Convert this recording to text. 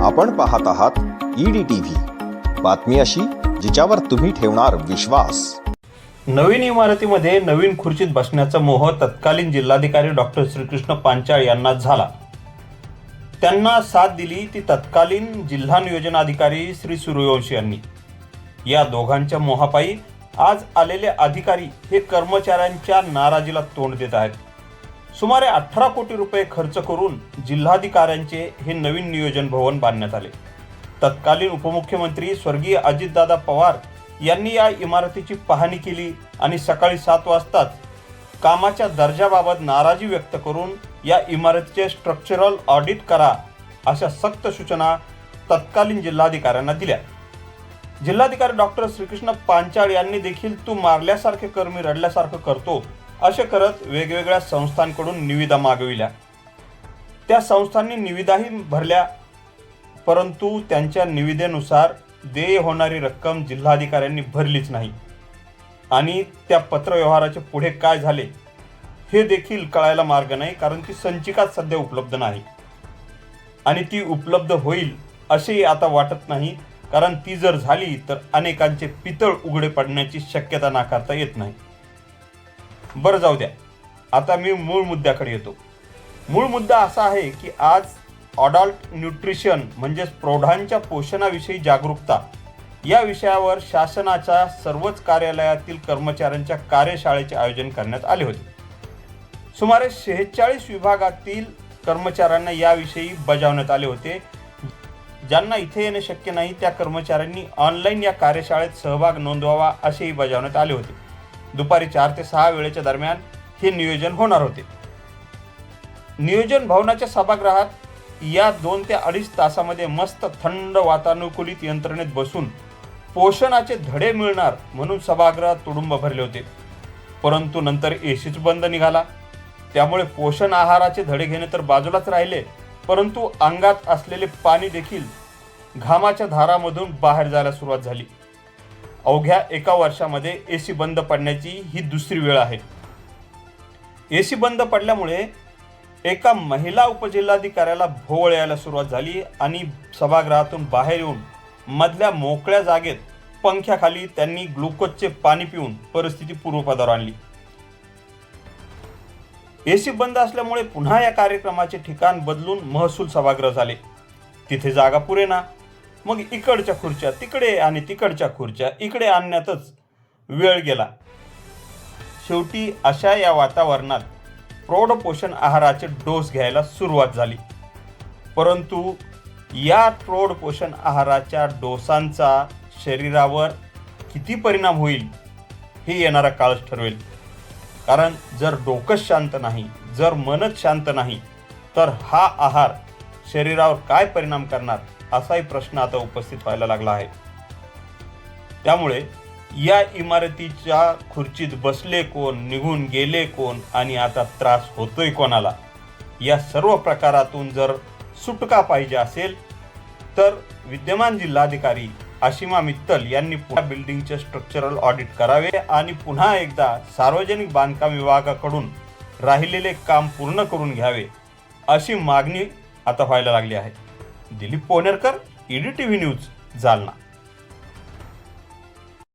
आपण पाहत आहात EDTV, बातमी अशी जिच्यावर तुम्ही ठेवणार विश्वास। नवीन इमारतीमध्ये नवीन खुर्चीत बसण्याचा मोह तत्कालीन जिल्हाधिकारी डॉक्टर श्रीकृष्ण पांचाळ यांना झाला। त्यांना साथ दिली ती तत्कालीन जिल्हा नियोजन अधिकारी श्री सूर्यवंशी यांनी। या दोघांच्या मोहापायी आज आलेले अधिकारी हे कर्मचाऱ्यांच्या नाराजीला तोंड देत आहेत। सुमारे 18 कोटी रुपये खर्च करून जिल्हाधिकाऱ्यांचे हे नवीन नियोजन भवन बांधण्यात आले। तत्कालीन उपमुख्यमंत्री स्वर्गीय अजितदादा पवार यांनी या इमारतीची पाहणी केली आणि सकाळी 7 वाजताच कामाच्या दर्जाबाबत नाराजी व्यक्त करून या इमारतीचे स्ट्रक्चरल ऑडिट करा अशा सक्त सूचना तत्कालीन जिल्हाधिकाऱ्यांना दिल्या। जिल्हाधिकारी डॉक्टर श्रीकृष्ण पांचाळ यांनी देखील तू मारल्यासारखे कर मी रडल्यासारखं करतो असे करत वेगवेगळ्या संस्थांकडून निविदा मागविल्या। त्या संस्थांनी निविदाही भरल्या, परंतु त्यांच्या निविदेनुसार देय होणारी रक्कम जिल्हाधिकाऱ्यांनी भरलीच नाही आणि त्या पत्रव्यवहाराचे पुढे काय झाले हे देखील कळायला मार्ग नाही, कारण ती संचिका सध्या उपलब्ध नाही आणि ती उपलब्ध होईल असेही आता वाटत नाही, कारण ती जर झाली तर अनेकांचे पितळ उघडे पडण्याची शक्यता नाकारता येत नाही। बरं जाऊ द्या, आता मी मूळ मुद्द्याकडे येतो। मूळ मुद्दा असा आहे की आज अडल्ट न्यूट्रिशन म्हणजेच प्रौढांच्या पोषणाविषयी जागरूकता या विषयावर शासनाच्या सर्वच कार्यालयातील कर्मचाऱ्यांच्या कार्यशाळेचे आयोजन करण्यात आले होते। सुमारे 46 विभागातील कर्मचाऱ्यांना याविषयी बजावण्यात आले होते। ज्यांना इथे येणे शक्य नाही त्या कर्मचाऱ्यांनी ऑनलाईन या कार्यशाळेत सहभाग नोंदवावा असेही बजावण्यात आले होते। दुपारी 4 ते 6 वेळेच्या दरम्यान हे नियोजन होणार होते। नियोजन भवनाच्या सभागृहात या 2 ते 2.5 तासामध्ये मस्त थंड वातानुकूलित यंत्रणेत बसून पोषणाचे धडे मिळणार म्हणून सभागृहात तुडुंब भरले होते, परंतु नंतर एसीच बंद निघाला। त्यामुळे पोषण आहाराचे धडे घेणे तर बाजूलाच राहिले, परंतु अंगात असलेले पाणी देखील घामाच्या धारामधून बाहेर जायला सुरुवात झाली। अवघ्या 1 वर्षामध्ये एसी बंद पडण्याची ही दुसरी वेळ आहे। एसी बंद पडल्यामुळे एका महिला उपजिल्हाधिकाऱ्याला भोवळ यायला सुरुवात झाली आणि सभागृहातून बाहेर येऊन मधल्या मोकळ्या जागेत पंख्याखाली त्यांनी ग्लुकोजचे पाणी पिऊन परिस्थिती पूर्वपदावर आणली। एसी बंद असल्यामुळे पुन्हा या कार्यक्रमाचे ठिकाण बदलून महसूल सभागृह झाले। तिथे जागा पुरेना, मग इकडच्या खुर्च्या तिकडे आणि तिकडच्या खुर्च्या इकडे आणण्यातच वेळ गेला। शेवटी अशा या वातावरणात प्रौढ पोषण आहाराचे डोस घ्यायला सुरुवात झाली, परंतु या प्रौढ पोषण आहाराच्या डोसांचा शरीरावर किती परिणाम होईल हे येणारा काळच ठरवेल। कारण जर डोकंच शांत नाही, जर मनच शांत नाही, तर हा आहार शरीरावर काय परिणाम करणार असाही प्रश्न आता उपस्थित व्हायला लागला आहे। त्यामुळे या इमारतीच्या खुर्चीत बसले कोण, निघून गेले कोण आणि आता त्रास होतोय कोणाला, या सर्व प्रकारातून जर सुटका पाहिजे असेल तर विद्यमान जिल्हाधिकारी आशिमा मित्तल यांनी पुन्हा बिल्डिंगचे स्ट्रक्चरल ऑडिट करावे आणि पुन्हा एकदा सार्वजनिक बांधकाम विभागाकडून राहिलेले काम पूर्ण करून घ्यावे अशी मागणी आता व्हायला लागली आहे। Dilip Ponerkar, EDTV news, Jalna.